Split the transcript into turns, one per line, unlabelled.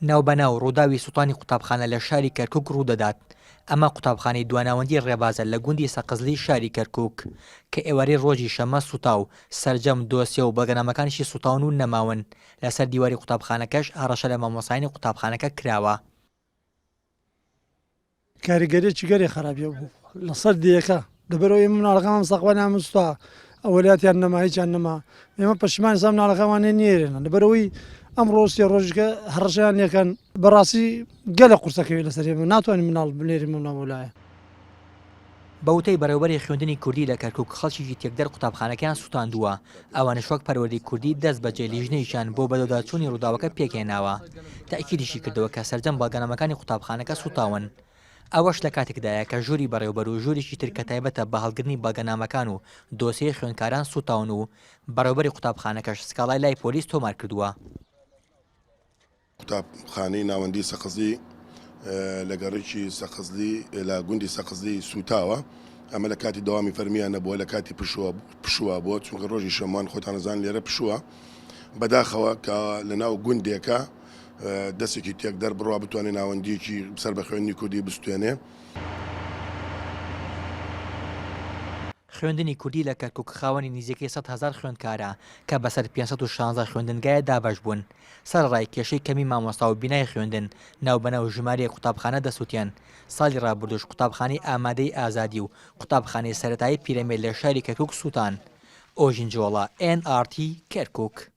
ناوبەناو ڕووداوی سوتانی قوتابخانە لە شاری کەرکووک ڕوودەدات. ئەمە قوتابخانەی دواناوەندی ڕێبازە لە گوندی سەقزلی شاری کەرکووک کە ئێوارەی ڕۆژی شەمە سوتاو سەرجەم دۆسیە و بەڵگەنامەکانیشی سوتاون و نەماون. لەسەر دیواری قوتابخانەکەش هەڕەشە لە مامۆسایانی قوتابخانەکە کراوە.
کاریگەریەکی گەری خراپە بوو لەسەر دیەکە لەبەرەوەی مناڵەکەمان سەقوانیان مستووە ئەوەلاتیان نەما هیچیان نەما ئێمە پەشیمانی سا مناڵەکەوانێ نێرێنە لەبەرەوەی ئەم ڕۆستی ڕۆژەکە هەڕەشیان یەکەن بەڕاستی گەلە قورسەکەوی لەسەر ئێمە ناتوانین مناڵ بنێری مەولایە.
بەوتەی بەڕێوەبەری خوێندنی کوردی لە کەرکووک خەڵکیی تێکدەر قوتابخانەکەیان سوتاندووە. ئەوانش وەک پەروەردەی کوردی دەست بەجێ لیژنەیشان بۆ بەدەداچوونی ڕووداوەکە پێکهێناوە. تاکیدیشی کردەوە کە سەرجەم بەڵگەنامەکانی قوتابخانەکە سوتاون. ئەوەش لە کاتێکدایە کە ژووری بەڕێوەبەر و ژوورێکی تر کە تایبەتە بە هەڵگرنی بەڵگەنامەکان و دۆسیەی خوێندکاران سوتاون و بەڕێوەبەری قوتابخانەکەش سکاڵای لای پۆلیس تۆمار کردووە.
قوتابخانەی ناوەندی سەقزلی لە گەڕێکی سەقزلی لە گوندی سەقزلی سوتاوە. ئەمە لە کاتی داوامی فەرمیان نەبووە لە کاتی پشووە بۆ چونکە ڕۆژی شەمان خۆتانەزان لێرە پشووە بەداخەوە کە لە ناو گوندێکە دەستێکی تێکدەر بڕوا بتوانێت ناوەندیەکی سەر بە خوێندنی کوردی بستوێنێ.
خوێندنی کوردی لە کەرکووک خاوەنی نزیکەی 100,000 خوێندکارە کە بەسەر 516 خوێندنگایە دابەش بوون. سەرڕای کێشەی کەمی مامۆستا و بینای خوێندن ناوبەنە و ژمارەی قوتابخانە دەسووتیان. ساڵی ڕابردوش قوتابخانەی ئامادەی ئازادی و قوتابخانەی سەرەتایی پیرەمێر لە شاری کەرکووک سووتان. ئۆژین جۆڵە NRT کەرکووک.